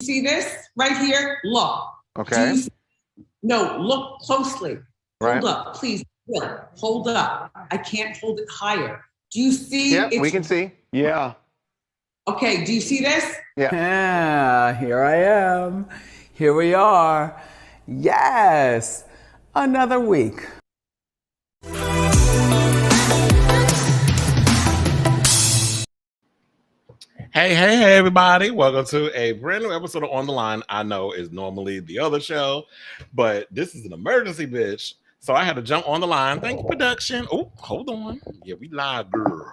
see this right here? Look. Okay. No, look closely. Right. Hold up, please. Hold up. I can't hold it higher. Do you see? Yeah, we can see. Yeah. Okay, do you see this? Yeah, here I am. Here we are. Yes, another week. Hey, everybody. Welcome to a brand new episode of On the Line. I know is normally the other show, but this is an emergency, bitch. So I had to jump on the line. Thank you, production. Oh, hold on. Yeah, we live, girl.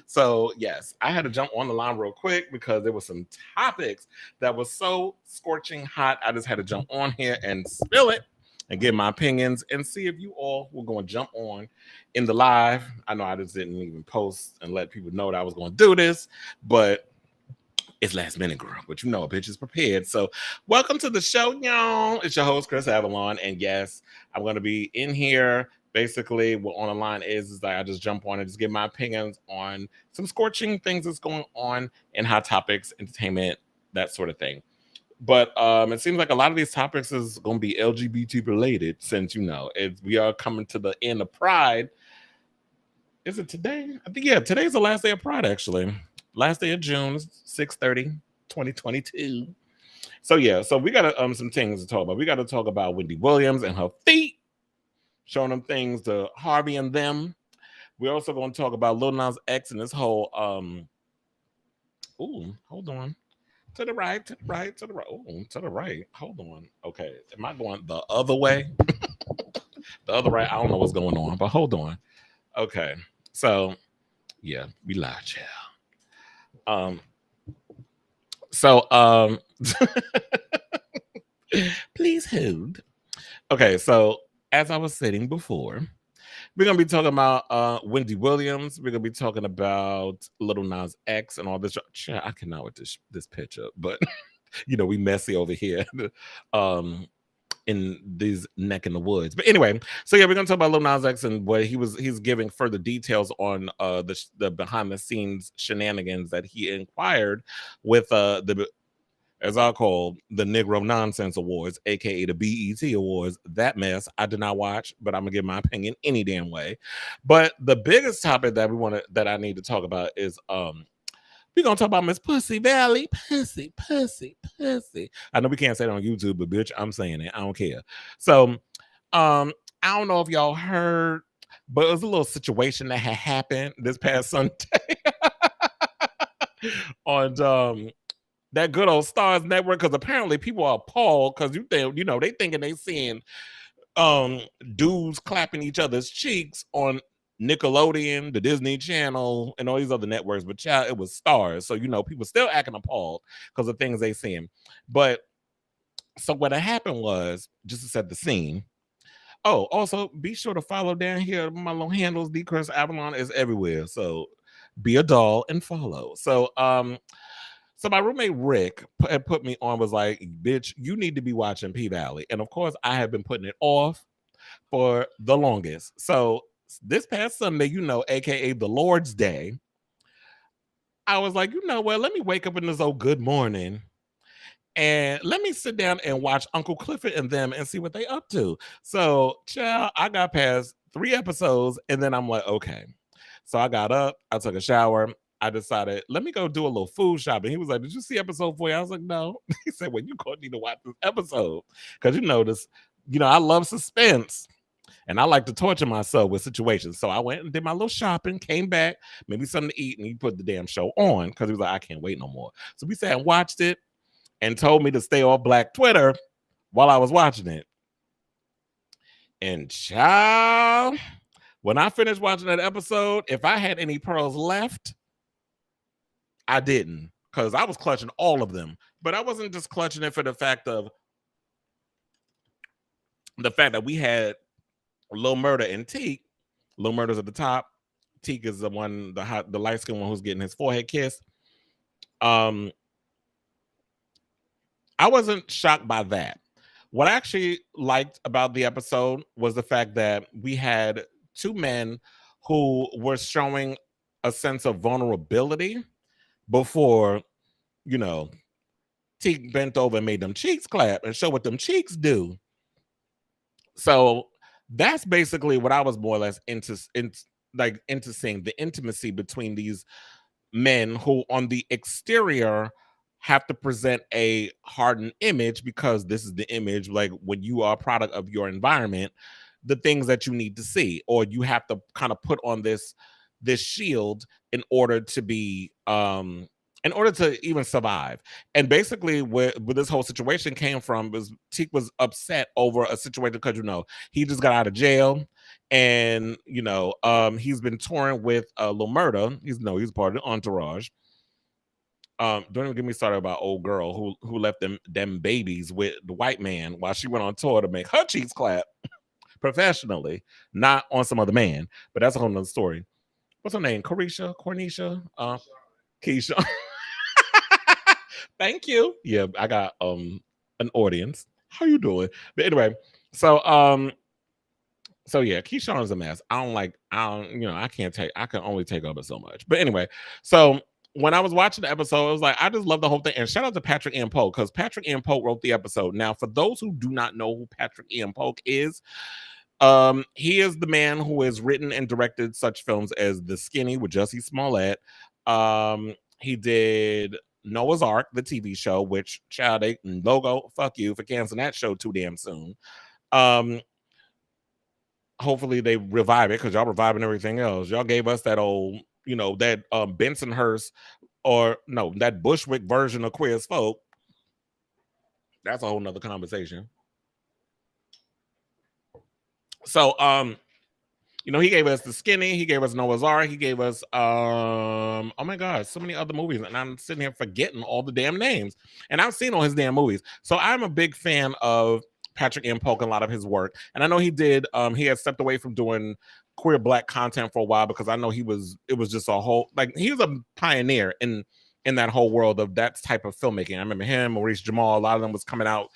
So, yes, I had to jump on the line real quick because there were some topics that was so scorching hot. I just had to jump on here and spill it and give my opinions and see if you all were going to jump on in the live. I know I just didn't even post and let people know that I was going to do this, but it's last minute, girl, but you know a bitch is prepared. So welcome to the show, y'all. It's your host, Kris Avalon. And yes, I'm going to be in here. Basically, what On the Line is that I just jump on and just give my opinions on some scorching things that's going on in hot topics, entertainment, that sort of thing. But it seems like a lot of these topics is going to be LGBT related since, you know, we are coming to the end of Pride. Is it today? I think, yeah, today's the last day of Pride, actually. Last day of June, 6/30, 2022. So yeah, so we got some things to talk about. We got to talk about Wendy Williams and her feet, showing them things to Harvey and them. We're also going to talk about Lil Nas X and this whole hold on. To the right, to the right, to the right. Oh, to the right. Hold on. Okay. Am I going the other way? The other right. I don't know what's going on, but hold on. Okay. So yeah, we live, child. Please hold. Okay, so as I was saying before, we're gonna be talking about Wendy Williams. We're gonna be talking about Little Nas X and all this. I cannot with this picture, but you know we messy over here. In these neck in the woods. But anyway, so yeah, we're gonna talk about Lil Nas X and what he's giving further details on the behind the scenes shenanigans that he inquired with the, as I call, the Negro Nonsense Awards, aka the BET Awards. That mess I did not watch, but I'm gonna give my opinion any damn way. But the biggest topic that I need to talk about is we're going to talk about Miss Pussy Valley. Pussy. I know we can't say it on YouTube, but bitch, I'm saying it. I don't care. So, I don't know if y'all heard, but it was a little situation that had happened this past Sunday on that good old Stars Network, because apparently people are appalled because they thinking they seeing dudes clapping each other's cheeks on Nickelodeon, the Disney Channel, and all these other networks, but child, it was Stars. So, people still acting appalled because of things they seeing. But so what happened was, just to set the scene. Oh, also be sure to follow down here. My little handles, Kris Avalon is everywhere. So be a doll and follow. So so my roommate Rick put me on, was like, bitch, you need to be watching P Valley. And of course, I have been putting it off for the longest. So this past Sunday, aka the Lord's Day, I was like, what? Let me wake up in this old good morning and let me sit down and watch Uncle Clifford and them and see what they up to. So, child, I got past 3 episodes and then I'm like, okay. So I got up, I took a shower. I decided, let me go do a little food shopping. He was like, did you see episode 4? I was like, no. He said, well, you gonna need to watch this episode. Because I love suspense. And I like to torture myself with situations. So I went and did my little shopping, came back, maybe something to eat, and he put the damn show on because he was like, I can't wait no more. So we sat and watched it and told me to stay off Black Twitter while I was watching it. And child, when I finished watching that episode, if I had any pearls left, I didn't, because I was clutching all of them. But I wasn't just clutching it for the fact that we had Lil Murda and Teak. Lil Murda's at the top. Teak is the one, the light skinned one who's getting his forehead kissed. I wasn't shocked by that. What I actually liked about the episode was the fact that we had 2 men who were showing a sense of vulnerability before, Teak bent over and made them cheeks clap and show what them cheeks do. So that's basically what I was more or less into seeing, the intimacy between these men who on the exterior have to present a hardened image, because this is the image, like when you are a product of your environment, the things that you need to see, or you have to kind of put on this shield in order to be in order to even survive. And basically where this whole situation came from was Teak was upset over a situation because, you know, he just got out of jail, and you know, he's been touring with Lil Murda. He's part of the entourage. Don't even get me started about old girl who left them babies with the white man while she went on tour to make her cheeks clap professionally, not on some other man. But that's a whole nother story. What's her name? Cornisha? Keisha. Thank you. Yeah, I got an audience. How you doing? But anyway, so yeah, Keyshawn's a mess. I can only take over so much. But anyway, so when I was watching the episode, it was like, I just love the whole thing. And shout out to Patrick M. Polk, because Patrick M. Polk wrote the episode. Now, for those who do not know who Patrick M. Polk is, he is the man who has written and directed such films as The Skinny with Jussie Smollett. He did Noah's Ark, the TV show, which, child, logo, fuck you for canceling that show too damn soon. Hopefully they revive it, because y'all reviving everything else. Y'all gave us that old, you know, that Bensonhurst, or no, that Bushwick version of Queer as Folk. That's a whole nother conversation. So, you know, he gave us The Skinny, he gave us Noah's Ark, he gave us, oh my God, so many other movies, and I'm sitting here forgetting all the damn names. And I've seen all his damn movies. So I'm a big fan of Patrick M. Polk and a lot of his work. And I know he had stepped away from doing queer Black content for a while, because I know it was just a whole, like, he was a pioneer in that whole world of that type of filmmaking. I remember him, Maurice Jamal, a lot of them was coming out,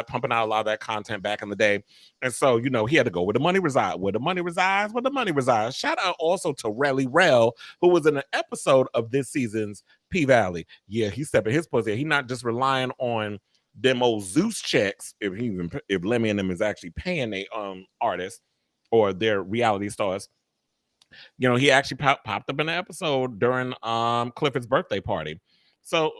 pumping out a lot of that content back in the day. And so, you know, he had to go where the money resides. Where the money resides, where the money resides. Shout out also to Relly Rel, who was in an episode of this season's P-Valley. Yeah, he's stepping his pussy. He's not just relying on them old Zeus checks, if Lemmy and them is actually paying they artists or their reality stars. You know, he actually popped up in an episode during Clifford's birthday party. So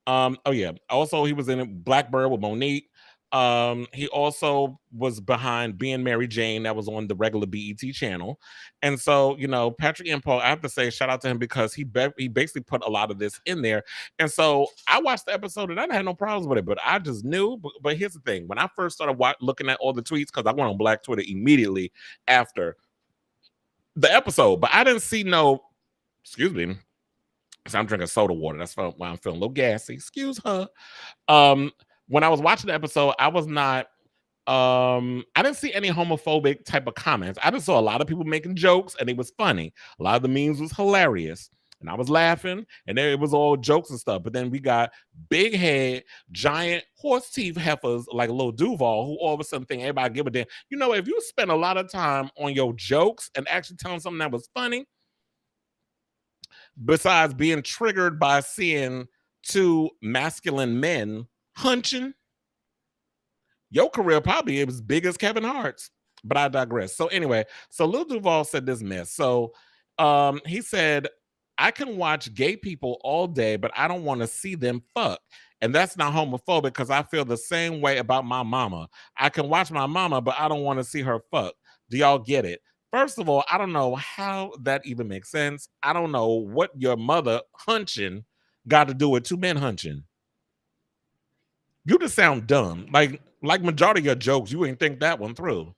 oh yeah, also he was in Blackbird with Monique. He also was behind Being Mary Jane, that was on the regular BET channel. And so, you know, Patrick M. Polk, I have to say shout out to him, because he basically put a lot of this in there. And so I watched the episode and I had no problems with it, but I just knew. But here's the thing: when I first started looking at all the tweets, because I went on Black Twitter immediately after the episode, but I didn't see no, excuse me, because I'm drinking soda water. That's why I'm feeling a little gassy. Excuse her. When I was watching the episode, I was not, I didn't see any homophobic type of comments. I just saw a lot of people making jokes, and it was funny. A lot of the memes was hilarious, and I was laughing, and it was all jokes and stuff. But then we got big head, giant horse teeth heifers like Lil Duval, who all of a sudden think everybody give a damn. You know, if you spend a lot of time on your jokes and actually telling something that was funny, besides being triggered by seeing two masculine men hunching, your career probably is as big as Kevin Hart's. But I digress. So anyway, so Lil Duval said this mess. So he said, I can watch gay people all day, but I don't want to see them fuck. And that's not homophobic, because I feel the same way about my mama. I can watch my mama, but I don't want to see her fuck. Do y'all get it? First of all, I don't know how that even makes sense. I don't know what your mother hunching got to do with two men hunching. You just sound dumb. Like majority of your jokes, you ain't think that one through.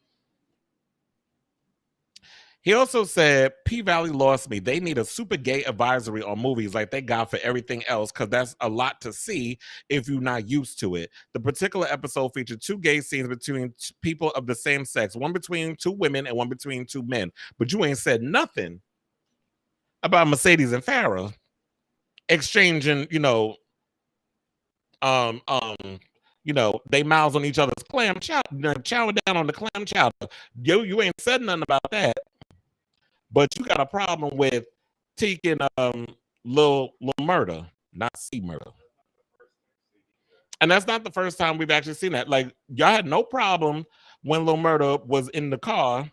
He also said, P-Valley lost me. They need a super gay advisory on movies like they got for everything else, because that's a lot to see if you're not used to it. The particular episode featured two gay scenes between people of the same sex, one between two women and one between two men. But you ain't said nothing about Mercedes and Farrah exchanging, you know, they mouths on each other's clam chowder, chowing down on the clam chowder. You ain't said nothing about that. But you got a problem with Teak and Lil Murda, not C Murda. And that's not the first time we've actually seen that. Like, y'all had no problem when Lil Murda was in the car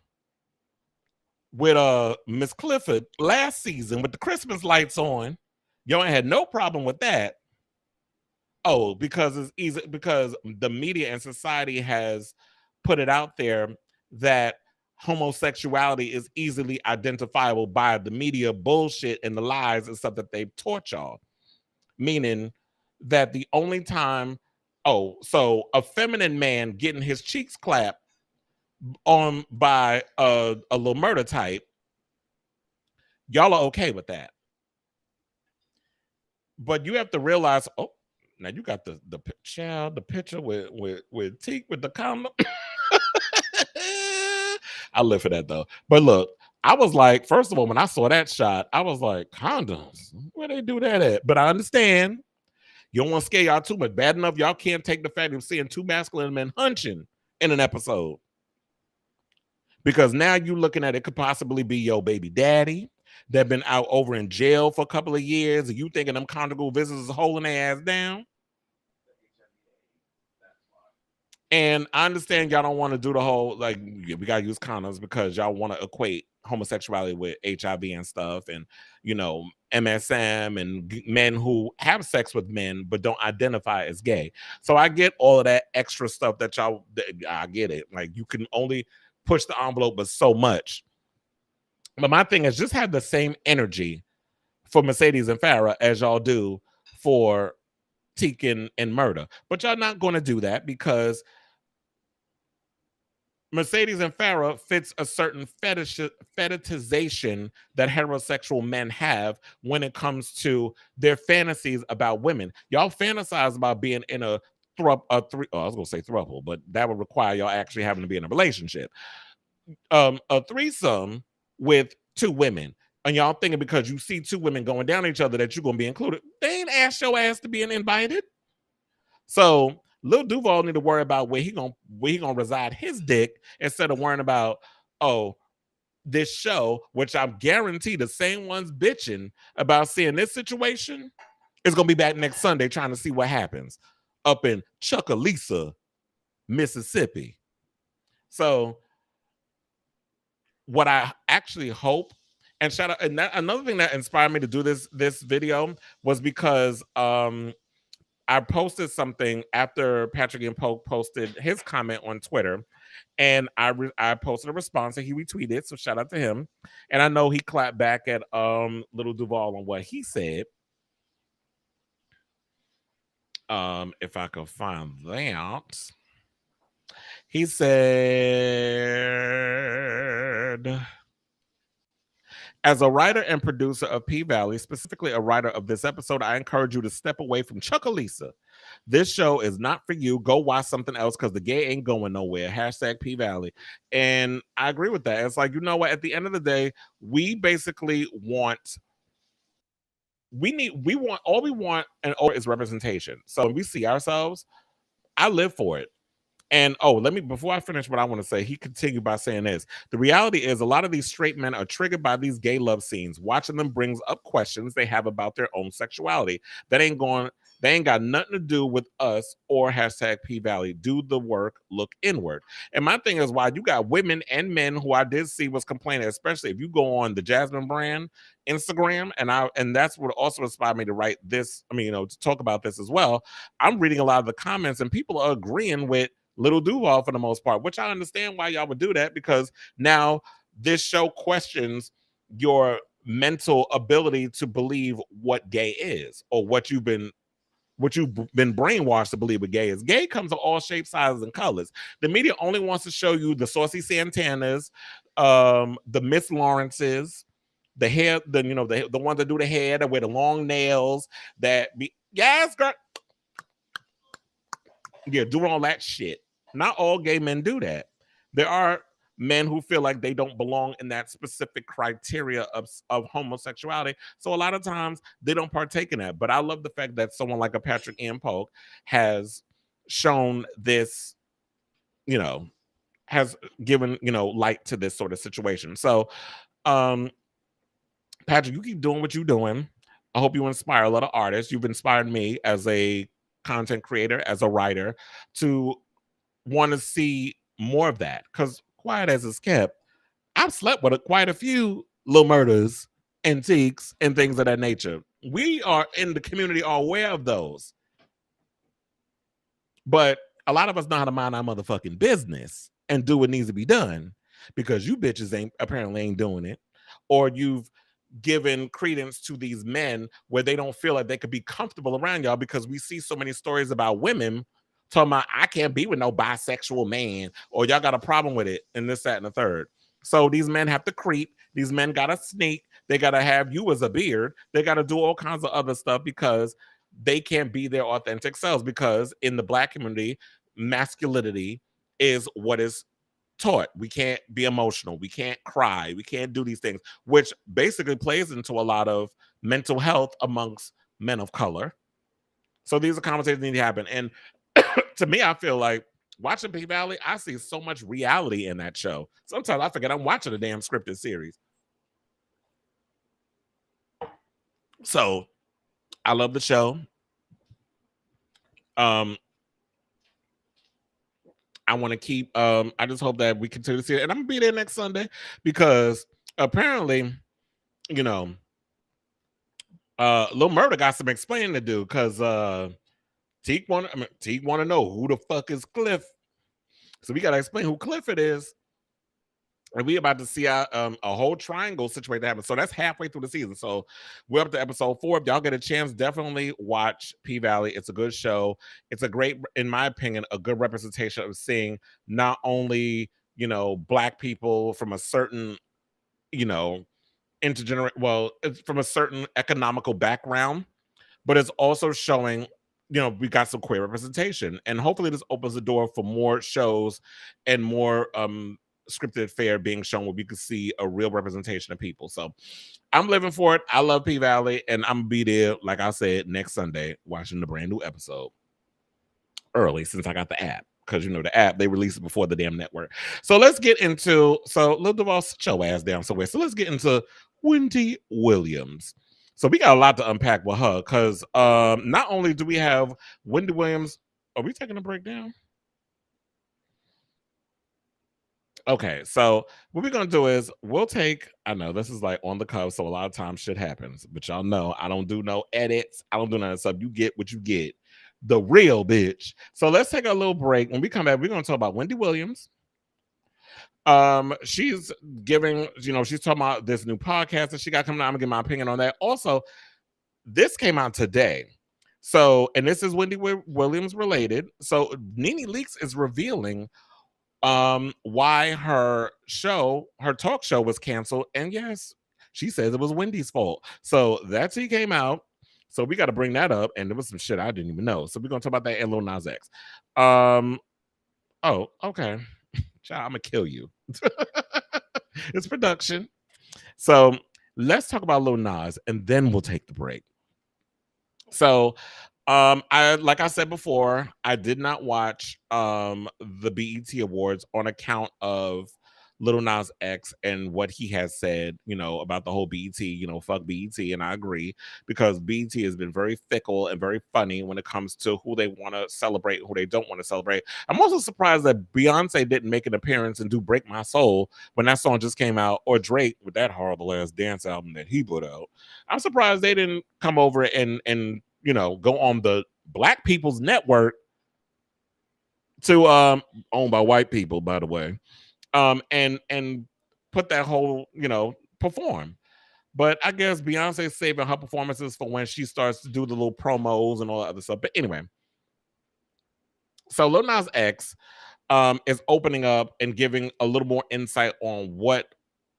with Miss Clifford last season with the Christmas lights on. Y'all ain't had no problem with that. Oh, because it's easy, because the media and society has put it out there that homosexuality is easily identifiable by the media bullshit and the lies and stuff that they've taught y'all. Meaning that the only time, so a feminine man getting his cheeks clapped on by a Lil Murda type, y'all are okay with that. But you have to realize, now you got the picture with Teak with the condom. I live for that though. But look, I was like, first of all, when I saw that shot, I was like, condoms, where they do that at? But I understand you don't want to scare y'all too much. Bad enough y'all can't take the fact of seeing two masculine men hunching in an episode. Because now you looking at it could possibly be your baby daddy that been out over in jail for a couple of years, and you thinking them conjugal visitors is holding their ass down. And I understand y'all don't want to do the whole, like, we got to use condoms because y'all want to equate homosexuality with HIV and stuff, and, you know, MSM and men who have sex with men but don't identify as gay. So I get all of that extra stuff that y'all, I get it. Like, you can only push the envelope but so much. But my thing is, just have the same energy for Mercedes and Farrah as y'all do for Teak and Murda. But y'all not going to do that because Mercedes and Farrah fits a certain fetishization that heterosexual men have when it comes to their fantasies about women. Y'all fantasize about being in I was going to say throuple, but that would require y'all actually having to be in a relationship. A threesome with two women. And y'all thinking because you see two women going down each other that you're going to be included. They ain't asked your ass to be invited. So Lil Duval need to worry about where he gonna reside his dick instead of worrying about, this show, which I'm guaranteed the same ones bitching about seeing this situation is gonna be back next Sunday trying to see what happens up in Chucalissa, Mississippi. So what I actually hope, and shout out, and another thing that inspired me to do this video was because I posted something after Patrick and Polk posted his comment on Twitter, and I posted a response and he retweeted. So shout out to him. And I know he clapped back at Little Duval on what he said. If I could find that, he said, as a writer and producer of P-Valley, specifically a writer of this episode, I encourage you to step away from Chucalissa. This show is not for you. Go watch something else because the gay ain't going nowhere. Hashtag P-Valley. And I agree with that. It's like, you know what? At the end of the day, we basically want, all we want is representation. So when we see ourselves, I live for it. And before I finish what I want to say, he continued by saying this. The reality is a lot of these straight men are triggered by these gay love scenes. Watching them brings up questions they have about their own sexuality. They ain't got nothing to do with us or hashtag P-Valley. Do the work, look inward. And my thing is, why you got women and men who I did see was complaining, especially if you go on the Jasmine brand Instagram, and that's what also inspired me to write this. To talk about this as well. I'm reading a lot of the comments and people are agreeing with Little Duval for the most part, which I understand why y'all would do that, because now this show questions your mental ability to believe what gay is, or what you've been brainwashed to believe what gay is. Gay comes of all shapes, sizes, and colors. The media only wants to show you the Saucy Santanas, the Miss Lawrences, the hair, the ones that do the hair, that wear the long nails, yes, girl. Yeah, doing all that shit. Not all gay men do that. There are men who feel like they don't belong in that specific criteria of homosexuality. So a lot of times they don't partake in that. But I love the fact that someone like a Patrick Ian Polk has shown this, has given, light to this sort of situation. So, Patrick, you keep doing what you're doing. I hope you inspire a lot of artists. You've inspired me as a content creator, as a writer, to want to see more of that. Because quiet as it's kept, I've slept with quite a few little murders, antiques, and things of that nature. We are in the community are aware of those. But a lot of us know how to mind our motherfucking business and do what needs to be done, because you bitches apparently ain't doing it, or you've given credence to these men where they don't feel like they could be comfortable around y'all, because we see so many stories about women talking about, I can't be with no bisexual man, or y'all got a problem with it, and this, that, and the third. So these men have to creep. These men got to sneak. They got to have you as a beard. They got to do all kinds of other stuff because they can't be their authentic selves, because in the Black community, masculinity is what is taught. We can't be emotional. We can't cry. We can't do these things, which basically plays into a lot of mental health amongst men of color. So these are conversations that need to happen. And to me, I feel like watching P-Valley, I see so much reality in that show. Sometimes I forget I'm watching a damn scripted series. So I love the show. I want to keep, I just hope that we continue to see it. And I'm gonna be there next Sunday, because apparently, you know, Lil Murda got some explaining to do, because Teak want to know who the fuck is Cliff. So we got to explain who Clifford is. And we about to see a whole triangle situation happen. So that's halfway through the season. So we're up to episode 4. If y'all get a chance, definitely watch P-Valley. It's a good show. It's a great, in my opinion, a good representation of seeing not only, you know, Black people from a certain, you know, it's from a certain economical background, but it's also showing, you know, we got some queer representation. And hopefully this opens the door for more shows and more scripted fare being shown where we can see a real representation of people. So I'm living for it. I love P-Valley, and I'm gonna be there, like I said, next Sunday watching the brand new episode early, since I got the app, because you know the app, they release it before the damn network. So let's get into, so Lil Duval, sit your ass down somewhere. So let's get into Wendy Williams. So we got a lot to unpack with her, because not only do we have Wendy Williams, are we taking a break down? Okay, so what we're gonna do is we'll take, I know this is like on the cuff, so a lot of times shit happens, but y'all know I don't do no edits, I don't do none of that stuff. You get what you get, the real bitch. So let's take a little break. When we come back, we're gonna talk about Wendy Williams. She's giving, you know, she's talking about this new podcast that she got coming out. I'm gonna give my opinion on that. Also, this came out today. So, and this is Wendy Williams related. So Nene Leakes is revealing why her talk show was canceled. And yes, she says it was Wendy's fault. So that tea came out. So we got to bring that up. And there was some shit I didn't even know. So we're gonna talk about that and Lil Nas X. Oh, okay. Child, I'm gonna kill you. It's production. So let's talk about Lil Nas and then we'll take the break. So like I said before, I did not watch the BET Awards on account of Lil Nas X and what he has said, you know, about the whole BET, you know, fuck BET. And I agree, because BET has been very fickle and very funny when it comes to who they want to celebrate and who they don't want to celebrate. I'm also surprised that Beyonce didn't make an appearance and do Break My Soul when that song just came out, or Drake with that horrible ass dance album that he put out. I'm surprised they didn't come over and you know, go on the Black People's Network, to owned by white people, by the way, and put that whole, you know, perform. But I guess Beyonce's saving her performances for when she starts to do the little promos and all that other stuff. But anyway, so Lil Nas X is opening up and giving a little more insight on what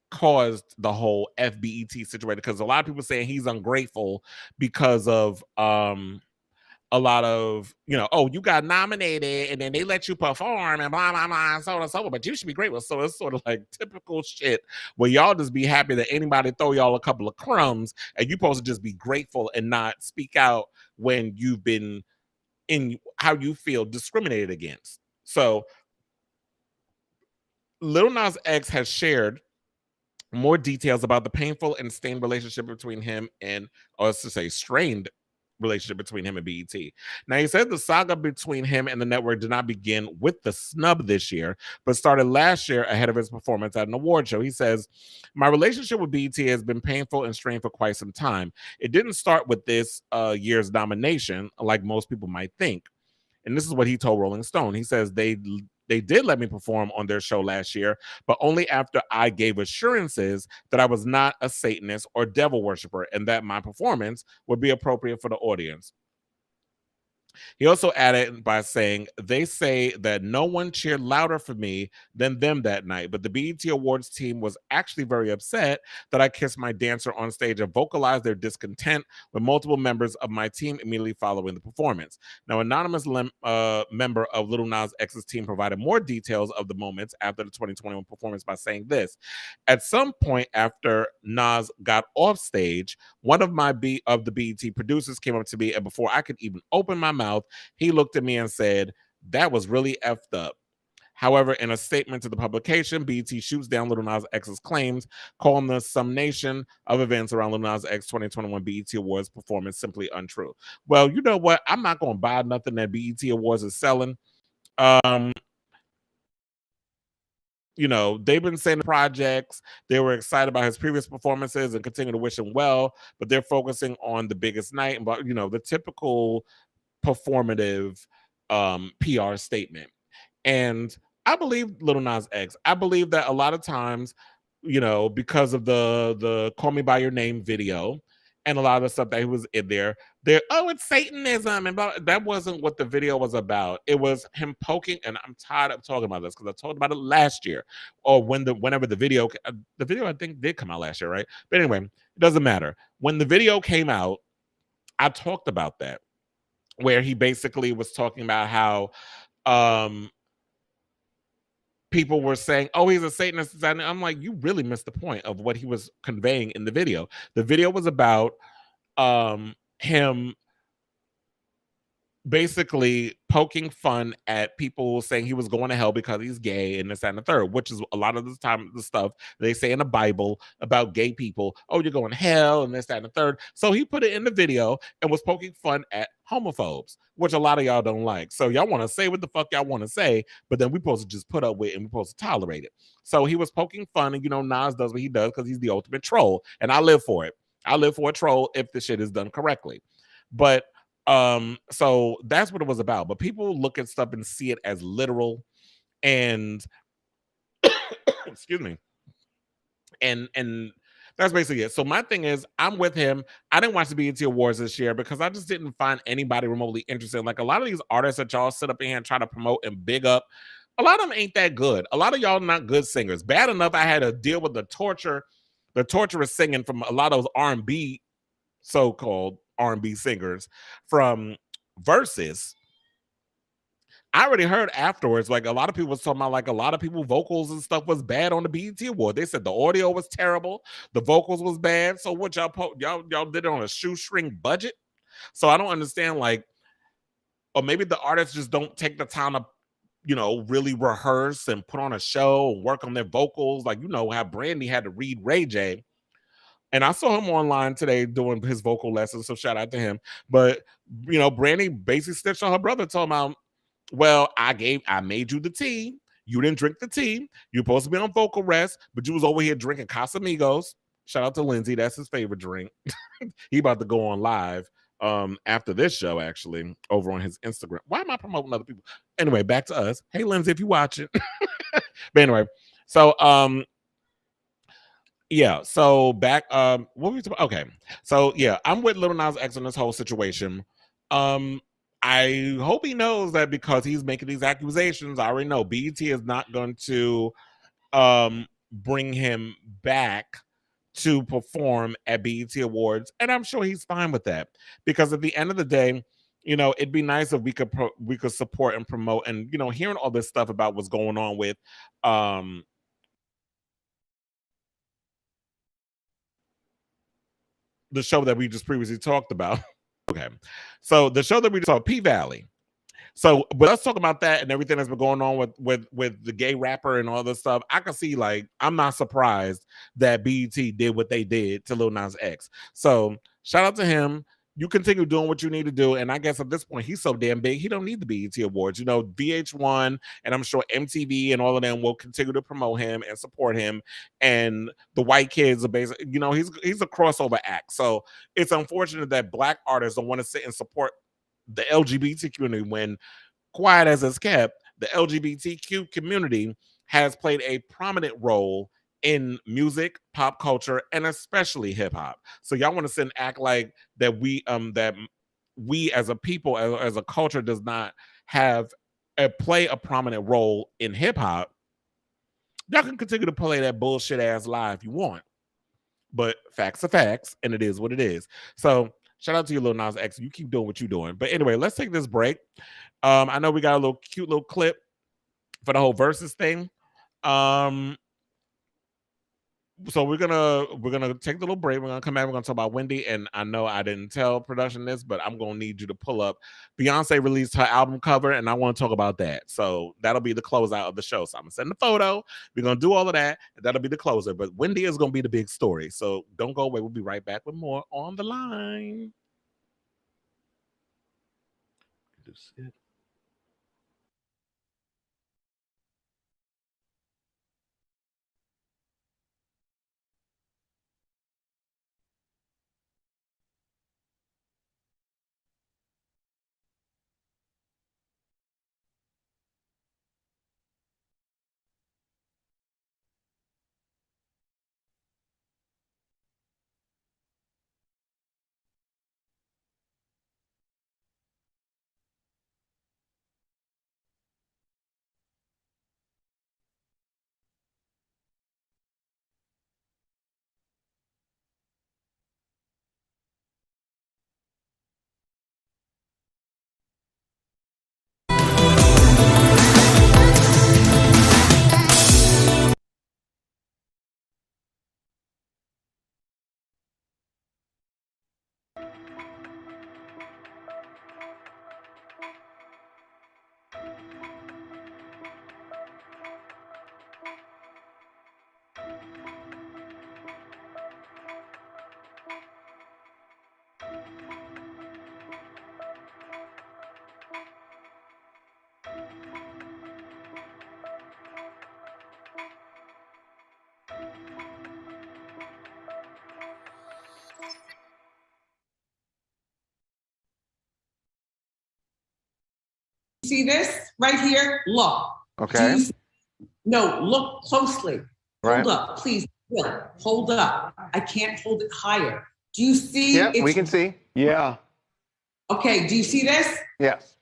caused the whole FBET situation, because a lot of people saying he's ungrateful because of a lot of, you know, oh, you got nominated and then they let you perform and blah blah blah and so on and so on, but you should be grateful. So it's sort of like typical shit where y'all just be happy that anybody throw y'all a couple of crumbs, and you supposed to just be grateful and not speak out when you've been, in how you feel, discriminated against. So Lil Nas X has shared more details about the painful and stained relationship between him and, or let's just say strained relationship between him and BET. Now, he said the saga between him and the network did not begin with the snub this year, but started last year ahead of his performance at an award show. He says, my relationship with BET has been painful and strained for quite some time. It didn't start with this year's nomination, like most people might think. And this is what he told Rolling Stone. He says, they did let me perform on their show last year, but only after I gave assurances that I was not a Satanist or devil worshiper and that my performance would be appropriate for the audience. He also added by saying, they say that no one cheered louder for me than them that night, but the BET Awards team was actually very upset that I kissed my dancer on stage and vocalized their discontent with multiple members of my team immediately following the performance. Now, anonymous member of Lil Nas X's team provided more details of the moments after the 2021 performance by saying this. At some point after Nas got off stage, one of the BET producers came up to me, and before I could even open my mouth, he looked at me and said, that was really effed up. However, in a statement to the publication, BET shoots down Lil Nas X's claims, calling the summation of events around Lil Nas X 2021 BET Awards performance simply untrue. Well, you know what? I'm not going to buy nothing that BET Awards is selling. You know, they've been saying the projects. They were excited about his previous performances and continue to wish him well, but they're focusing on the biggest night and, you know, the typical performative PR statement. And I believe Lil Nas X. I believe that a lot of times, you know, because of the Call Me By Your Name video and a lot of the stuff that he was in there, it's Satanism, and that wasn't what the video was about. It was him poking, and I'm tired of talking about this because I talked about it last year, or whenever the video I think did come out last year, right? But anyway, it doesn't matter. When the video came out, I talked about that, where he basically was talking about how people were saying, oh, he's a Satanist. And I'm like, you really missed the point of what he was conveying in the video. The video was about him basically poking fun at people saying he was going to hell because he's gay and this, that, and the third, which is a lot of the time the stuff they say in the Bible about gay people. Oh, you're going to hell and this, that, and the third. So he put it in the video and was poking fun at homophobes, which a lot of y'all don't like. So y'all want to say what the fuck y'all want to say, but then we're supposed to just put up with it and we're supposed to tolerate it. So he was poking fun, and you know, Nas does what he does because he's the ultimate troll, and I live for it. I live for a troll if the shit is done correctly. But so that's what it was about. But people look at stuff and see it as literal, and excuse me, and that's basically it. So my thing is, I'm with him. I didn't watch the BET Awards this year because I just didn't find anybody remotely interested. Like a lot of these artists that y'all sit up in here and try to promote and big up, a lot of them ain't that good. A lot of y'all not good singers. Bad enough I had to deal with the torturous singing from a lot of those R&B, so-called R&B singers from Versus. I already heard afterwards, like a lot of people was talking about, like a lot of people vocals and stuff was bad on the BET Award. They said the audio was terrible, the vocals was bad. So what y'all did it on a shoestring budget? So I don't understand, like, or maybe the artists just don't take the time to, you know, really rehearse and put on a show and work on their vocals. Like, you know how Brandy had to read Ray J. And I saw him online today doing his vocal lessons, so shout out to him. But, you know, Brandy basically stitched on her brother, talking about, well, I made you the tea. You didn't drink the tea. You're supposed to be on vocal rest, but you was over here drinking Casamigos. Shout out to Lindsay. That's his favorite drink. He about to go on live after this show, actually, over on his Instagram. Why am I promoting other people? Anyway, back to us. Hey, Lindsay, if you watch it. But anyway, so yeah, so back what were we talking about? Okay. So yeah, I'm with Lil Nas X on this whole situation. I hope he knows that because he's making these accusations. I already know BET is not going to bring him back to perform at BET Awards, and I'm sure he's fine with that, because at the end of the day, you know, it'd be nice if we could support and promote, and you know, hearing all this stuff about what's going on with the show that we just previously talked about. Okay, so the show that we just saw, P Valley. So, but let's talk about that and everything that's been going on with the gay rapper and all this stuff. I can see, like, I'm not surprised that BET did what they did to Lil Nas X. So, shout out to him. you continue doing what you need to do. And I guess at this point, he's so damn big, he don't need the BET Awards. You know, VH1 and I'm sure MTV and all of them will continue to promote him and support him. And the white kids are basically, you know, he's a crossover act. So it's unfortunate that Black artists don't want to sit and support the LGBT community when, quiet as it's kept, the LGBTQ community has played a prominent role in music, pop culture, and especially hip hop. So y'all want to sit and act like that we as a people, as a culture, does not play a prominent role in hip hop. Y'all can continue to play that bullshit ass lie if you want, but facts are facts, and it is what it is. So shout out to you, Lil Nas X. You keep doing what you're doing. But anyway, let's take this break. I know we got a cute little clip for the whole versus thing. So we're gonna take the little break. We're gonna come back. We're gonna talk about Wendy. And I know I didn't tell production this, but I'm gonna need you to pull up. Beyonce released her album cover, and I want to talk about that. So that'll be the closeout of the show. So I'm gonna send the photo. We're gonna do all of that, and that'll be the closer. But Wendy is gonna be the big story. So don't go away. We'll be right back with more On the Line. This is it. See this right here? Look. Okay. No, look closely. Right. Hold up, please. Will, hold up. I can't hold it higher. Do you see? Yeah, we can see. Yeah. Okay, do you see this? Yes.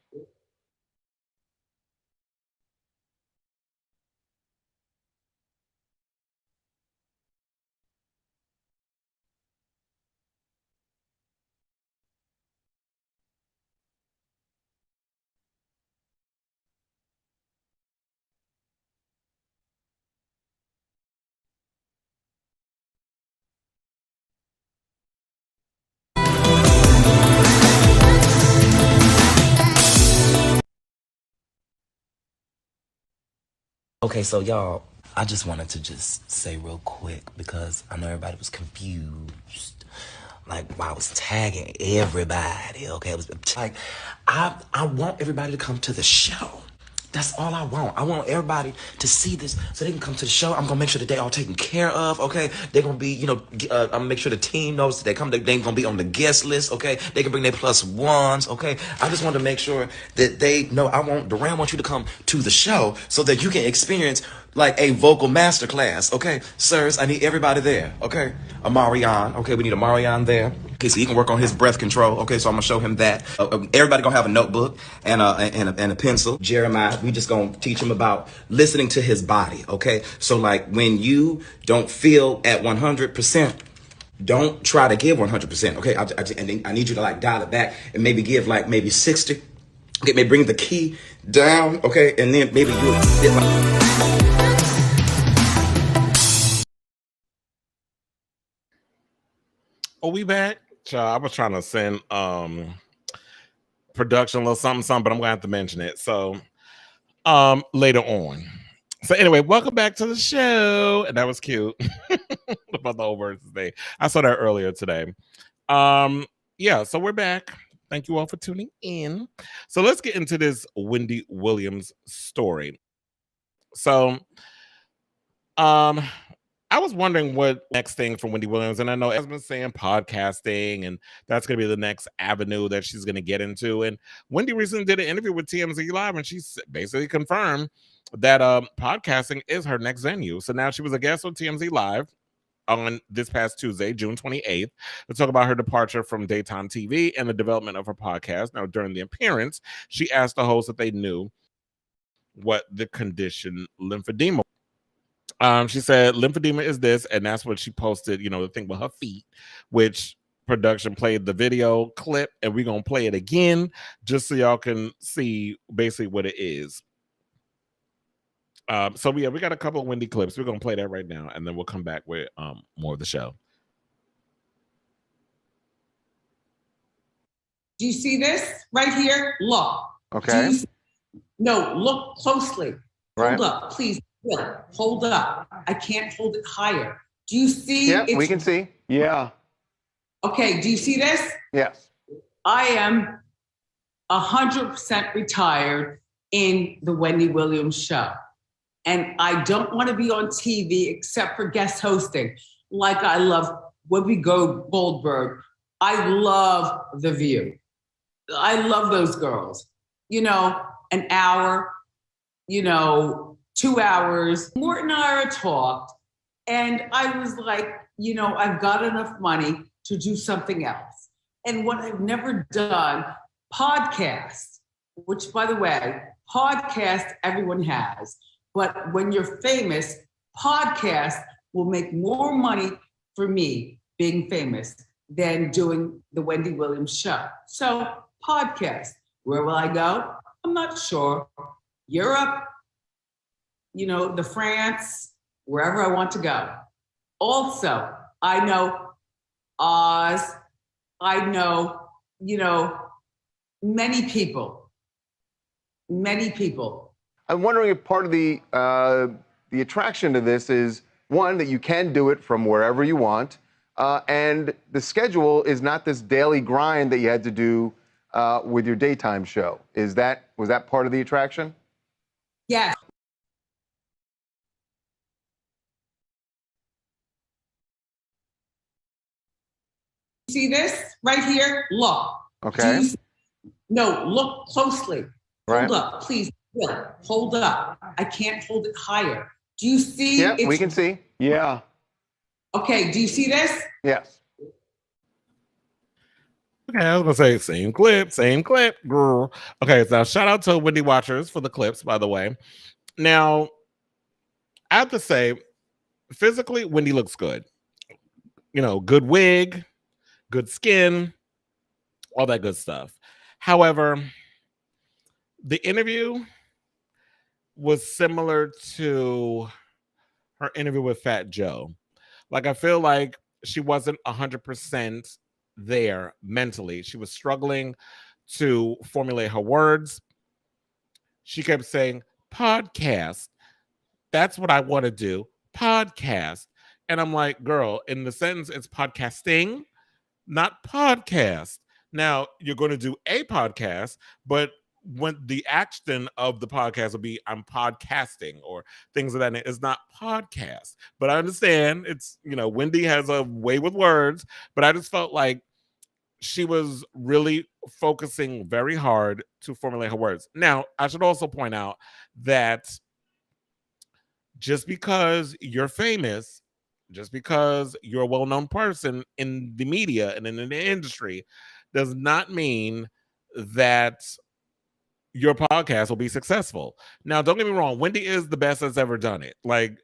Okay, so y'all, I just wanted to just say real quick because I know everybody was confused. Like, while I was tagging everybody, okay? I was like, I want everybody to come to the show. That's all I want. I want everybody to see this so they can come to the show. I'm going to make sure that they all taken care of, okay? They're going to be, I'm going to make sure the team knows that they come. They're going to be on the guest list, okay? They can bring their +1s, okay? I just want to make sure that they know Duran wants you to come to the show so that you can experience like a vocal masterclass, okay? Sirs, I need everybody there, okay? Amarion, okay? We need Amarion there. Okay, so he can work on his breath control. Okay, so I'm gonna show him that. Everybody gonna have a notebook and a pencil. Jeremiah, we just gonna teach him about listening to his body. Okay, so like when you don't feel at 100%, don't try to give 100%. Okay, I need you to like dial it back and maybe give like maybe 60. Okay, maybe bring the key down. Okay, and then maybe you'll get like. Oh, we back? I was trying to send production a little something, but I'm gonna have to mention it. So later on. So anyway, welcome back to the show. And that was cute. About the whole versus thing. I saw that earlier today. yeah, so we're back. Thank you all for tuning in. So let's get into this Wendy Williams story. So, um, I was wondering what next thing from Wendy Williams, and I know has been saying podcasting, and that's going to be the next avenue that she's going to get into. And Wendy recently did an interview with TMZ Live, and she basically confirmed that podcasting is her next venue. So now she was a guest on TMZ Live on this past Tuesday, June 28th, to talk about her departure from daytime TV and the development of her podcast. Now, during the appearance, she asked the host if they knew what the condition lymphedema. She said lymphedema is this, and that's what she posted, the thing with her feet, which production played the video clip, and we're gonna play it again just so y'all can see basically what it is. So yeah, we got a couple of Wendy clips. We're gonna play that right now, and then we'll come back with more of the show. Do you see this right here? Look. Okay. No, look closely. Right. Hold up, please. Hold up. I can't hold it higher. Do you see? Yeah, we can see. Yeah. Okay, do you see this? Yes. I am 100% retired in the Wendy Williams show. And I don't want to be on TV except for guest hosting. Like I love Whoopi Goldberg. I love The View. I love those girls. An hour, 2 hours. Mort and I talked, and I was like, I've got enough money to do something else. And what I've never done, podcast, which by the way, podcast everyone has. But when you're famous, podcast will make more money for me being famous than doing the Wendy Williams show. So podcast, where will I go? I'm not sure. Europe, the France, wherever I want to go. Also, I know Oz. I know, many people. I'm wondering if part of the attraction to this is, one, that you can do it from wherever you want, and the schedule is not this daily grind that you had to do with your daytime show. Was that part of the attraction? Yes. See this right here? Look. Okay. No, look closely. Right. Hold up, please. Hold up. I can't hold it higher. Do you see? Yeah, we can see. Yeah. Okay, do you see this? Yes. Okay, I was gonna say same clip, girl. Okay, so shout out to Wendy Watchers for the clips, by the way. Now, I have to say, physically, Wendy looks good. Good wig, good skin, all that good stuff. However, the interview was similar to her interview with Fat Joe. Like, I feel like she wasn't 100% there mentally. She was struggling to formulate her words. She kept saying, podcast. That's what I want to do. Podcast. And I'm like, girl, in the sentence, it's podcasting, not podcast. Now, you're going to do a podcast, but when the action of the podcast will be I'm podcasting or things of that nature, it's not podcast. But I understand it's, Wendy has a way with words, but I just felt like she was really focusing very hard to formulate her words. Now, I should also point out that just because you're famous, just because you're a well-known person in the media and in the industry, does not mean that your podcast will be successful. Now, don't get me wrong. Wendy is the best that's ever done it. Like,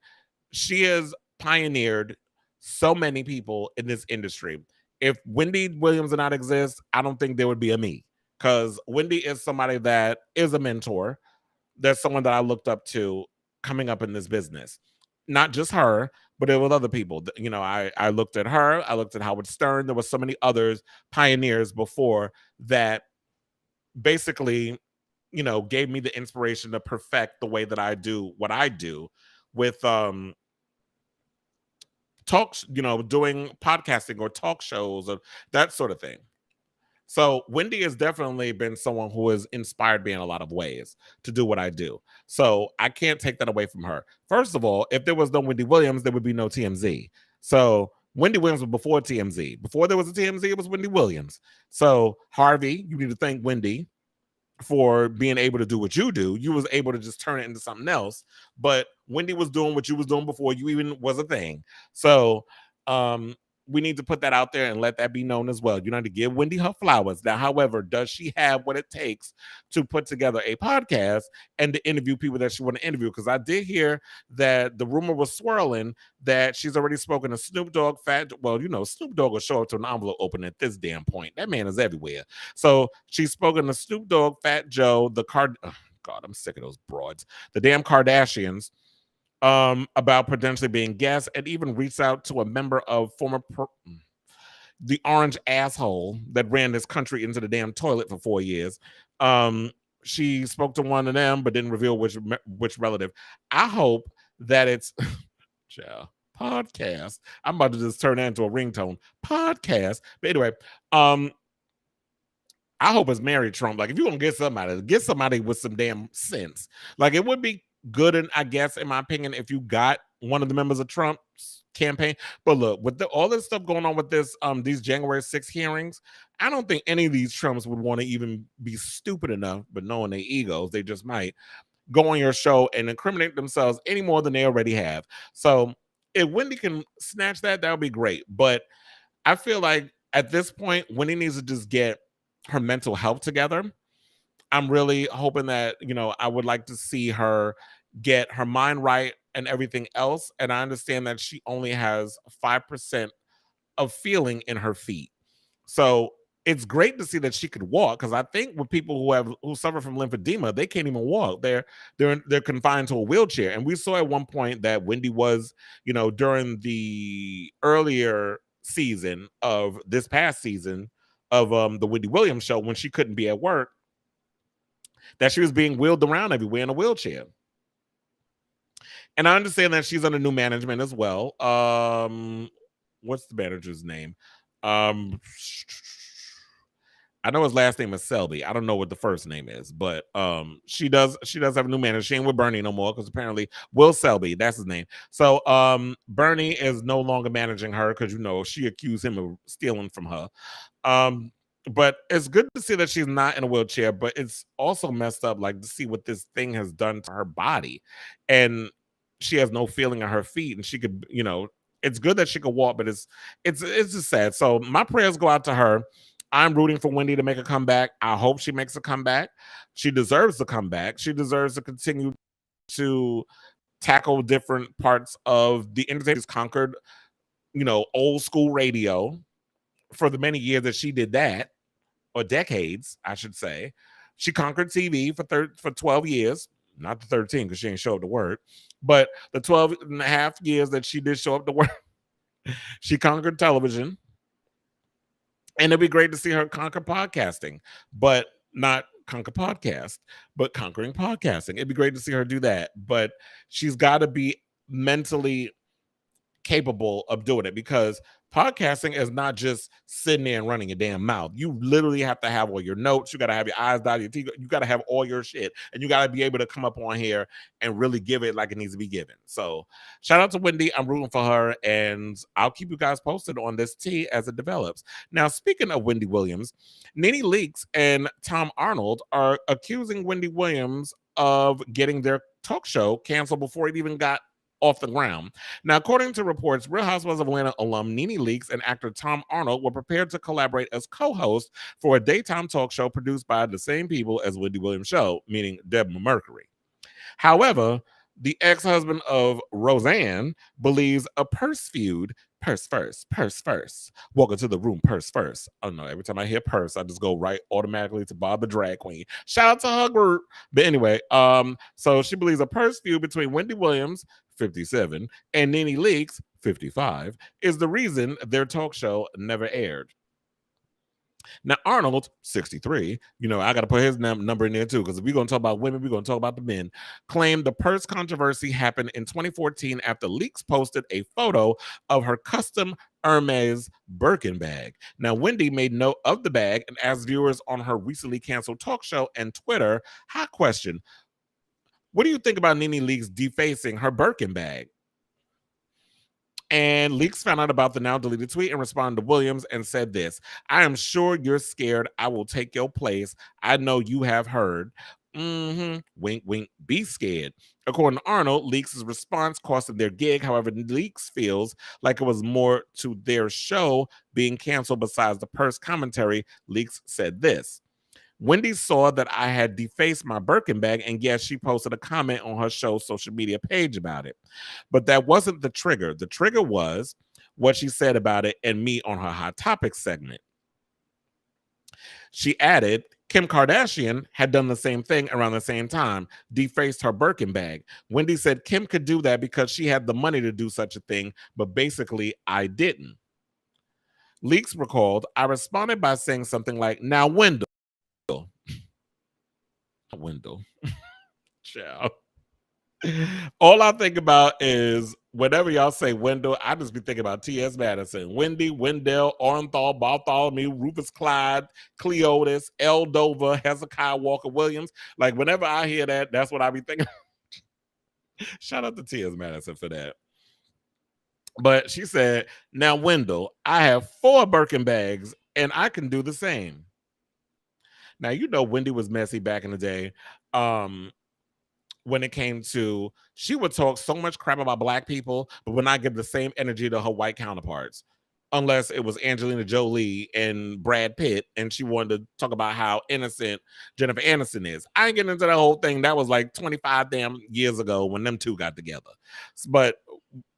she has pioneered so many people in this industry. If Wendy Williams did not exist, I don't think there would be a me, because Wendy is somebody that is a mentor. There's someone that I looked up to coming up in this business. Not just her, but it was other people. I looked at her. I looked at Howard Stern. There were so many others, pioneers before that basically, gave me the inspiration to perfect the way that I do what I do with talks, doing podcasting or talk shows or that sort of thing. So Wendy has definitely been someone who has inspired me in a lot of ways to do what I do. So I can't take that away from her. First of all, if there was no Wendy Williams, there would be no TMZ. So Wendy Williams was before TMZ. Before there was a TMZ, it was Wendy Williams. So Harvey, you need to thank Wendy for being able to do what you do. You was able to just turn it into something else. But Wendy was doing what you was doing before you even was a thing. So we need to put that out there and let that be known as well. You know, to give Wendy her flowers. Now, however, does she have what it takes to put together a podcast and to interview people that she want to interview? Because I did hear that the rumor was swirling that she's already spoken to Snoop Dogg, well, you know, Snoop Dogg will show up to an envelope open at this damn point. That man is everywhere. So she's spoken to Snoop Dogg, Fat Joe, God, I'm sick of those broads. The damn Kardashians. About potentially being guests, and even reached out to a member of the orange asshole that ran this country into the damn toilet for 4 years. She spoke to one of them, but didn't reveal which relative. I hope that it's podcast. I'm about to just turn that into a ringtone. Podcast. But anyway, I hope it's Mary Trump. Like, if you're gonna get somebody with some damn sense. Like, it would be good, and I guess, in my opinion, if you got one of the members of Trump's campaign. But look, with all this stuff going on with these January 6th hearings, I don't think any of these Trumps would want to even be stupid enough, but knowing their egos, they just might go on your show and incriminate themselves any more than they already have. So if Wendy can snatch that would be great. But I feel like at this point, Wendy needs to just get her mental health together. I'm really hoping that, you know, I would like to see her get her mind right and everything else. And I understand that she only has 5% of feeling in her feet. So it's great to see that she could walk, because I think with people who suffer from lymphedema, they can't even walk. They're confined to a wheelchair. And we saw at one point that Wendy was, you know, during the earlier season of this past season of the Wendy Williams show, when she couldn't be at work, that she was being wheeled around everywhere in a wheelchair. And I understand that she's under new management as well. What's the manager's name? I know his last name is Selby. I don't know what the first name is, but she does have a new manager. She ain't with Bernie no more, because apparently Will Selby, that's his name. So Bernie is no longer managing her, because, you know, she accused him of stealing from her. But it's good to see that she's not in a wheelchair, but it's also messed up, like, to see what this thing has done to her body. And she has no feeling in her feet, and she could, you know, it's good that she could walk, but it's just sad. So my prayers go out to her. I'm rooting for Wendy to make a comeback. I hope she makes a comeback. She deserves to come back. She deserves to continue to tackle different parts of the entertainment. She's conquered, you know, old school radio for the many years that she did that, or decades, I should say. She conquered TV for 12 years, not the 13, because she ain't show up to work, but the 12 and a half years that she did show up to work, she conquered television. And it'd be great to see her conquer podcasting, but not conquer podcast, but conquering podcasting. It'd be great to see her do that, but she's got to be mentally capable of doing it, because podcasting is not just sitting there and running your damn mouth. You literally have to have all your notes. You got to have your eyes dotted, your teeth. You got to have all your shit, and you got to be able to come up on here and really give it like it needs to be given. So shout out to Wendy. I'm rooting for her, and I'll keep you guys posted on this tea as it develops. Now, speaking of Wendy Williams, Nene Leakes and Tom Arnold are accusing Wendy Williams of getting their talk show canceled before it even got off the ground. Now, according to reports, Real Housewives of Atlanta alum Nene Leakes and actor Tom Arnold were prepared to collaborate as co-hosts for a daytime talk show produced by the same people as Wendy Williams' show, meaning Deborah Mercury. However, the ex-husband of Roseanne believes a purse feud. Purse first. Welcome to the room, purse first. Oh no, every time I hear purse, I just go right automatically to Bob the Drag Queen. Shout out to her group. But anyway, so she believes a purse feud between Wendy Williams, 57, and Nene Leakes, 55, is the reason their talk show never aired. Now, Arnold, 63, you know, I got to put his number in there too, because if we're going to talk about women, we're going to talk about the men, claimed the purse controversy happened in 2014 after Leakes posted a photo of her custom Hermes Birkin bag. Now, Wendy made note of the bag and asked viewers on her recently canceled talk show and Twitter, hot question, what do you think about Nene Leakes defacing her Birkin bag? And Leakes found out about the now deleted tweet and responded to Williams and said this, I am sure you're scared I will take your place. I know you have heard. Wink, wink, be scared. According to Arnold, Leakes' response cost them their gig. However, Leakes feels like it was more to their show being canceled besides the purse commentary. Leakes said this. Wendy saw that I had defaced my Birkin bag, and yes, she posted a comment on her show's social media page about it. But that wasn't the trigger. The trigger was what she said about it and me on her Hot Topics segment. She added, Kim Kardashian had done the same thing around the same time, defaced her Birkin bag. Wendy said Kim could do that because she had the money to do such a thing, but basically I didn't. Leakes recalled, I responded by saying something like, now Wendell. Child. All I think about is whenever y'all say Wendell, I just be thinking about T.S. Madison, Wendy, Wendell, Orenthal, Bartholomew, Rufus Clyde, Cleotis, L. Dover, Hezekiah Walker Williams. Like whenever I hear that, that's what I be thinking. Shout out to T.S. Madison for that. But she said, now Wendell, I have 4 Birkin bags and I can do the same. Now, you know, Wendy was messy back in the day. When it came to, she would talk so much crap about black people, but would not give the same energy to her white counterparts, unless it was Angelina Jolie and Brad Pitt, and she wanted to talk about how innocent Jennifer Aniston is. I ain't getting into that whole thing. That was like 25 damn years ago when them two got together. But,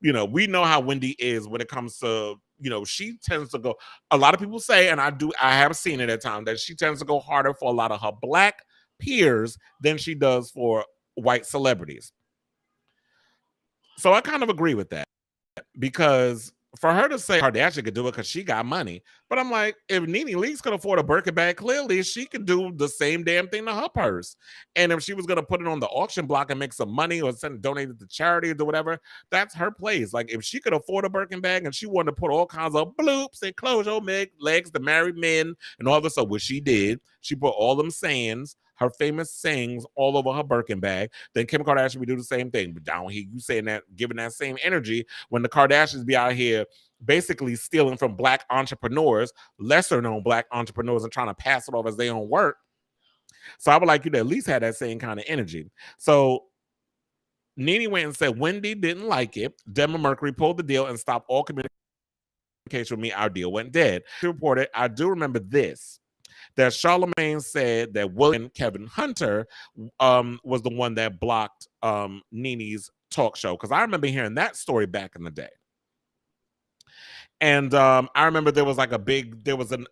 you know, we know how Wendy is when it comes to, you know, she tends to go, a lot of people say, and I have seen it at times, that she tends to go harder for a lot of her black peers than she does for white celebrities. So I kind of agree with that, because for her to say Kardashian could do it because she got money, but I'm like, if Nene Leakes could afford a Birkin bag, clearly she could do the same damn thing to her purse. And if she was going to put it on the auction block and make some money or donate it to charity or whatever, that's her place. Like if she could afford a Birkin bag and she wanted to put all kinds of bloops and close your legs to married men and all this stuff, which she did, she put all them sayings, her famous sayings, all over her Birkin bag, then Kim Kardashian would do the same thing. But down here, you saying that, giving that same energy when the Kardashians be out here basically stealing from black entrepreneurs, lesser known black entrepreneurs, and trying to pass it off as their own work. So I would like you to at least have that same kind of energy. So Nene went and said Wendy didn't like it. Demma Mercury pulled the deal and stopped all communication with me. Our deal went dead. She reported, I do remember this, that Charlamagne said that William Kevin Hunter was the one that blocked Nene's talk show, because I remember hearing that story back in the day. And I remember there was like there was an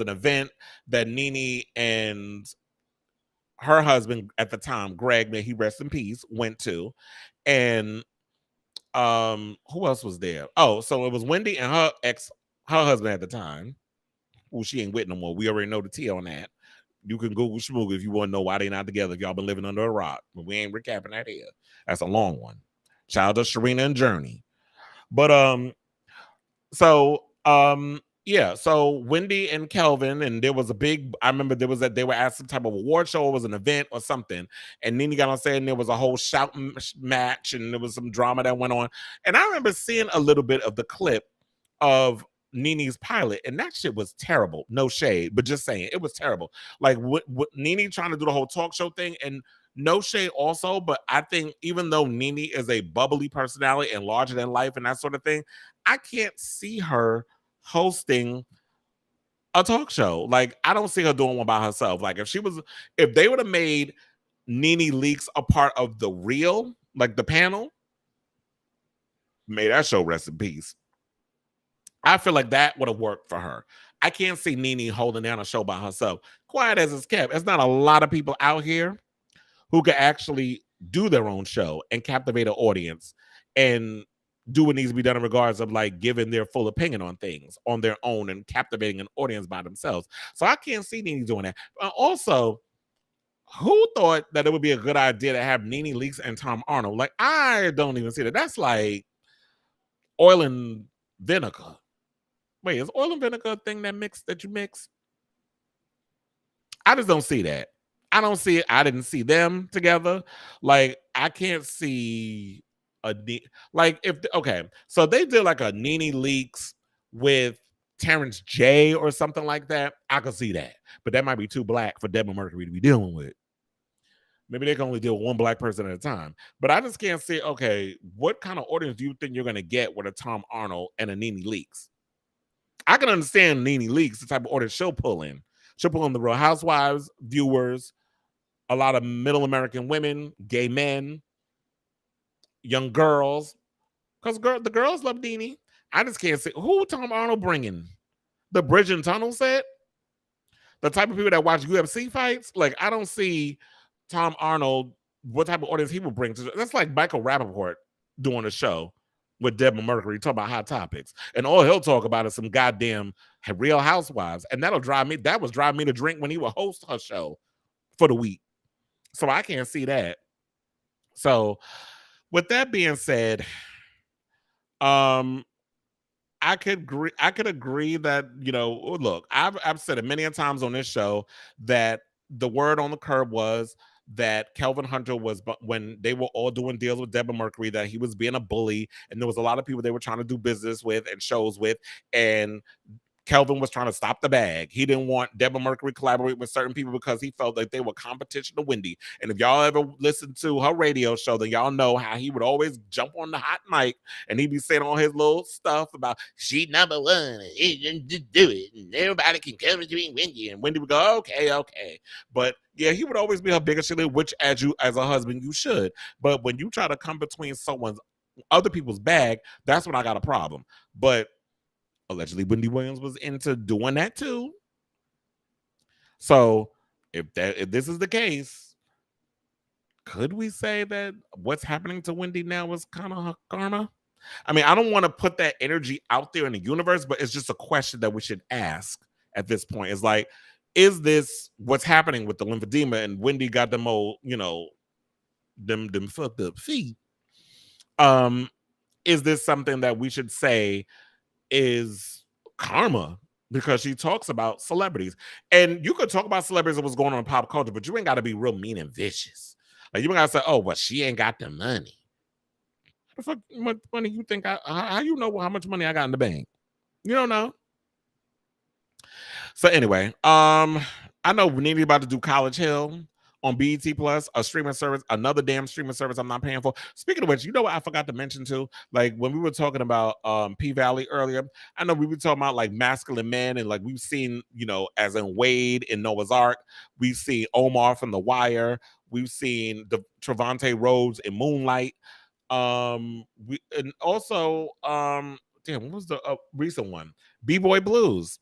event that Nene and her husband at the time, Greg, may he rest in peace, went to. And who else was there? Oh, so it was Wendy and her husband at the time, who she ain't with no more. We already know the tea on that. You can Google Schmoog if you want to know why they not together, if y'all been living under a rock. But we ain't recapping that here. That's a long one. Shout out to Sharina and Journey. But yeah, so Wendy and Kelvin, and there was a big, I remember there was they were at some type of award show, it was an event or something, and Nene got on stage and there was a whole shouting match and there was some drama that went on. And I remember seeing a little bit of the clip of Nene's pilot, and that shit was terrible. No shade, but just saying, it was terrible. Like what Nene trying to do the whole talk show thing, and no shade also, but I think even though Nene is a bubbly personality and larger than life and that sort of thing, I can't see her hosting a talk show. Like, I don't see her doing one by herself. Like, if they would have made Nene Leakes a part of the real, like the panel, made that show rest in peace, I feel like that would have worked for her. I can't see Nene holding down a show by herself. Quiet as it's kept, there's not a lot of people out here who can actually do their own show and captivate an audience and do what needs to be done in regards of like giving their full opinion on things on their own and captivating an audience by themselves. So I can't see Nene doing that. Also, who thought that it would be a good idea to have Nene Leakes and Tom Arnold? Like, I don't even see that. That's like oil and vinegar. Wait, is oil and vinegar a thing that you mix? I just don't see that. I don't see it. I didn't see them together. Like, I can't see like if okay. So they did like a Nene Leakes with Terrence J or something like that. I could see that, but that might be too black for Deborah Mercury to be dealing with. Maybe they can only deal with one black person at a time. But I just can't see, okay, what kind of audience do you think you're going to get with a Tom Arnold and a Nene Leakes? I can understand Nene Leakes, the type of audience she'll pull in. She'll pull in the Real Housewives, viewers, a lot of middle American women, gay men, young girls. Because the girls love Nene. I just can't see. Who Tom Arnold bringing? The Bridge and Tunnel set? The type of people that watch UFC fights? Like, I don't see Tom Arnold, what type of audience he would bring to. That's like Michael Rappaport doing a show with Deborah Mercury talking about hot topics, and all he'll talk about is some goddamn Real Housewives, and that was driving me to drink when he would host her show for the week. So I can't see that. So with that being said, I could agree that, you know, look, I've said it many a times on this show that the word on the curb was that Kelvin Hunter was, when they were all doing deals with Deborah Mercury, that he was being a bully, and there was a lot of people they were trying to do business with and shows with, and Kelvin was trying to stop the bag. He didn't want Deborah Mercury collaborate with certain people because he felt like they were competition to Wendy. And if y'all ever listened to her radio show, then y'all know how he would always jump on the hot mic and he'd be saying all his little stuff about she number one, to do it, and everybody can come between Wendy. And Wendy would go, okay. But yeah, he would always be her biggest cheerleader, which as a husband, you should. But when you try to come between other people's bag, that's when I got a problem. But allegedly, Wendy Williams was into doing that too. So, if this is the case, could we say that what's happening to Wendy now is kind of her karma? I mean, I don't want to put that energy out there in the universe, but it's just a question that we should ask at this point. It's like, is this what's happening with the lymphedema? And Wendy got them old, you know, them fucked up feet. Is this something that we should say is karma, because she talks about celebrities? And you could talk about celebrities and what's going on in pop culture, but you ain't got to be real mean and vicious. Like, you ain't got to say, oh, well, she ain't got the money. What the fuck much money you think how you know how much money I got in the bank? You don't know. So anyway, I know Nene's about to do College Hill on BET Plus, a streaming service, another damn streaming service I'm not paying for. Speaking of which, you know what I forgot to mention too? Like, when we were talking about P-Valley earlier, I know we were talking about like masculine men, and like we've seen, you know, as in Wade in Noah's Ark, we've seen Omar from The Wire, we've seen the Trevante Rhodes in Moonlight, and also what was the recent one? B-Boy Blues.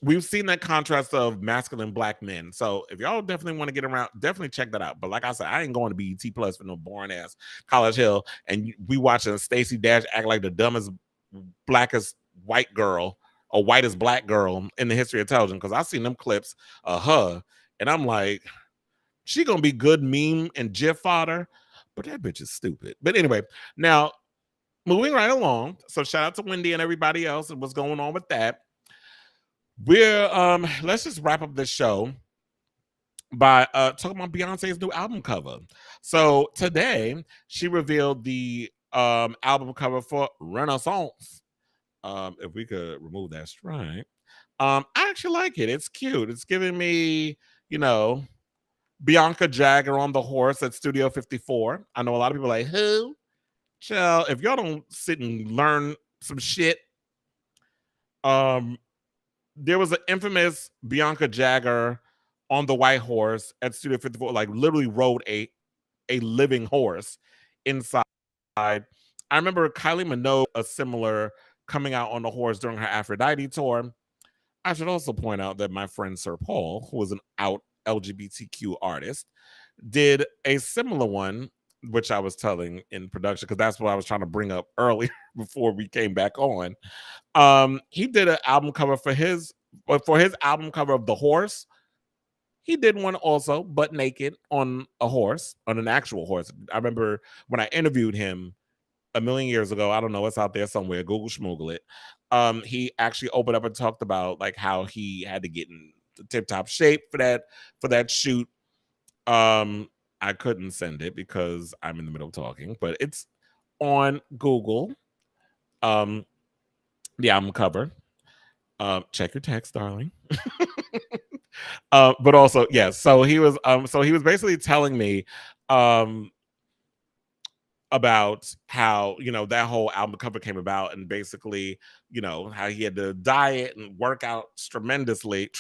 We've seen that contrast of masculine black men. So if y'all definitely want to get around, definitely check that out. But like I said, I ain't going to BET Plus for no boring ass College Hill. And we watching Stacey Dash act like the dumbest, blackest white girl or whitest black girl in the history of television. Because I've seen them clips of her, and I'm like, she gonna be good meme and GIF fodder, but that bitch is stupid. But anyway, now moving right along. So shout out to Wendy and everybody else and what's going on with that. We're let's just wrap up this show by talking about Beyonce's new album cover. So today she revealed the album cover for Renaissance. If we could remove that stripe. I actually like it. It's cute. It's giving me, you know, Bianca Jagger on the horse at Studio 54. I know a lot of people are like, who? Child, if y'all don't sit and learn some shit, there was an infamous Bianca Jagger on the white horse at Studio 54, like literally rode a living horse inside. I remember Kylie Minogue, a similar, coming out on the horse during her Aphrodite tour. I should also point out that my friend Sir Paul, who was an out LGBTQ artist, did a similar one, which I was telling in production, because that's what I was trying to bring up earlier before we came back on. He did an album cover for his album cover of The Horse. He did one also, butt naked on a horse, on an actual horse. I remember when I interviewed him a million years ago. I don't know, it's out there somewhere. Google schmoogle it. he actually opened up and talked about like how he had to get in the tip top shape for that shoot. I couldn't send it because I'm in the middle of talking, but it's on Google. The album cover. Check your text, darling. But also, yes. So he was basically telling me about how, that whole album cover came about, and basically, how he had to diet and work out tremendously,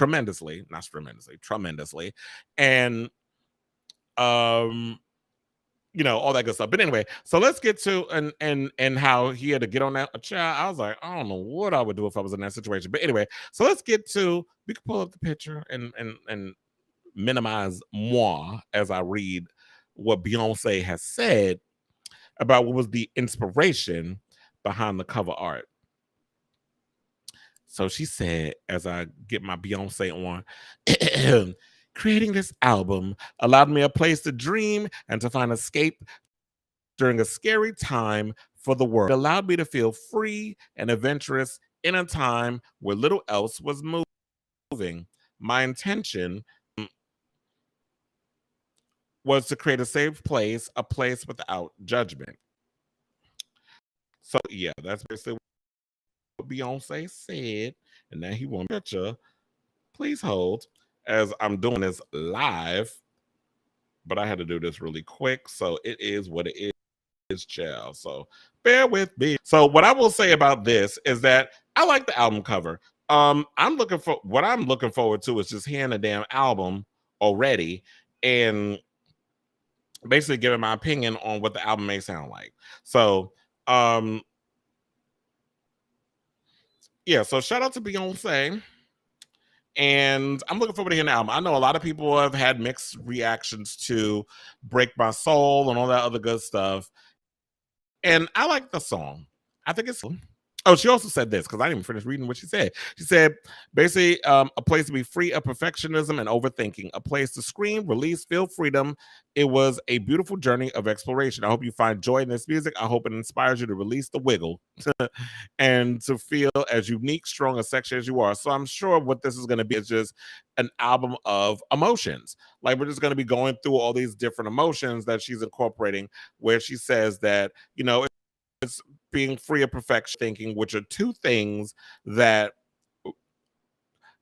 and all that good stuff. But anyway, so let's get to and how he had to get on that child. I was like, I don't know what I would do if I was in that situation. But anyway, so let's get to, we can pull up the picture and minimize moi as I read what Beyonce has said about what was the inspiration behind the cover art. So she said, as I get my Beyonce on, creating this album allowed me a place to dream and to find escape during a scary time for the world. It allowed me to feel free and adventurous in a time where little else was moving. My intention was to create a safe place, a place without judgment. So yeah, that's basically what Beyonce said. And now he wants a picture. Please hold as I'm doing this live. But I had to do this really quick. So it is what it is, child. So bear with me. So what I will say about this is that I like the album cover. I'm looking forward to is just hearing the damn album already and basically giving my opinion on what the album may sound like. So yeah, so shout out to Beyonce. And I'm looking forward to hearing the album. I know a lot of people have had mixed reactions to Break My Soul and all that other good stuff. And I like the song. I think it's... Oh, she also said this, because I didn't even finish reading what she said. She said, basically, a place to be free of perfectionism and overthinking, a place to scream, release, feel freedom. It was a beautiful journey of exploration. I hope you find joy in this music. I hope it inspires you to release the wiggle and to feel as unique, strong, and sexy as you are. So I'm sure what this is going to be is just an album of emotions. Like, we're just going to be going through all these different emotions that she's incorporating, where she says that, it's being free of perfection thinking, which are two things that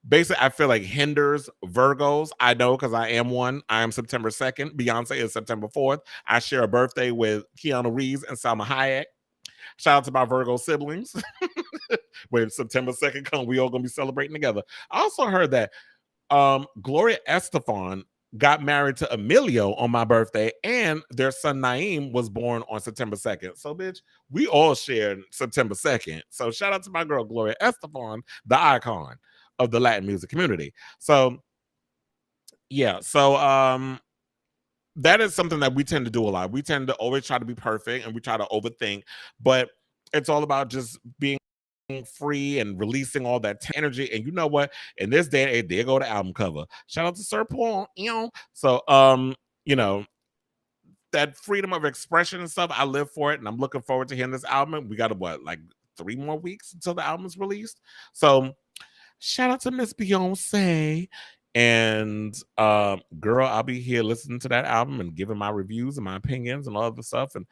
basically I feel like hinders Virgos. I know, because I am one. I am September 2nd. Beyonce is September 4th. I share a birthday with Keanu Reeves and Salma Hayek. Shout out to my Virgo siblings. When September 2nd comes, we all gonna be celebrating together. I also heard that Gloria Estefan got married to Emilio on my birthday, and their son Naeem was born on September 2nd. So, bitch, we all shared September 2nd. So, shout out to my girl Gloria Estefan, the icon of the Latin music community. So, yeah. So, that is something that we tend to do a lot. We tend to always try to be perfect, and we try to overthink, but it's all about just being free and releasing all that energy. And you know what? In this day and age, there go the album cover. Shout out to Sir Paul. So that freedom of expression and stuff, I live for it, and I'm looking forward to hearing this album. We got like 3 more weeks until the album's released. So shout out to Miss Beyonce. And girl, I'll be here listening to that album and giving my reviews and my opinions and all the stuff and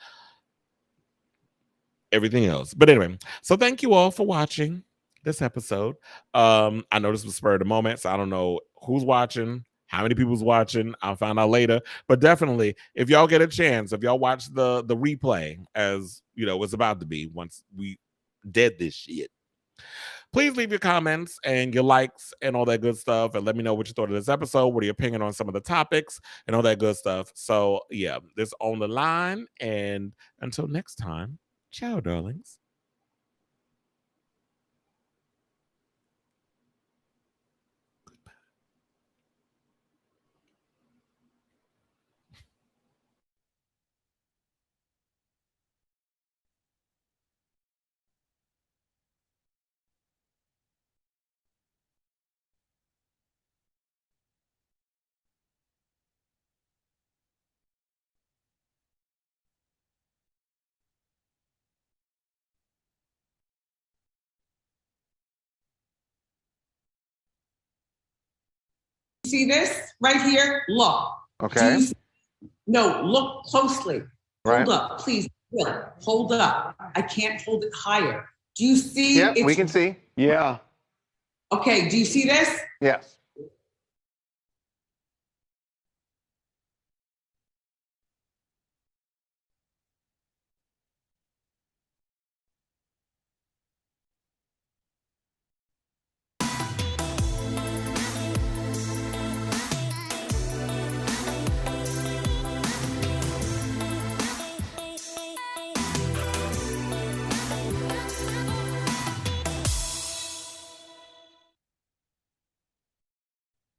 everything else. But anyway, so thank you all for watching this episode. I know this was spur of the moment, so I don't know who's watching, how many people's watching. I'll find out later. But definitely, if y'all get a chance, if y'all watch the replay, as it's about to be once we did this shit, please leave your comments and your likes and all that good stuff, and let me know what you thought of this episode, what are your opinion on some of the topics and all that good stuff. So yeah, this on the line, and until next time, ciao, darlings. see this right here? Look. Okay. No, look closely. Right. Hold up, please. Hold up. I can't hold it higher. Do you see? Yeah, we can see. Yeah. Okay, do you see this? Yes.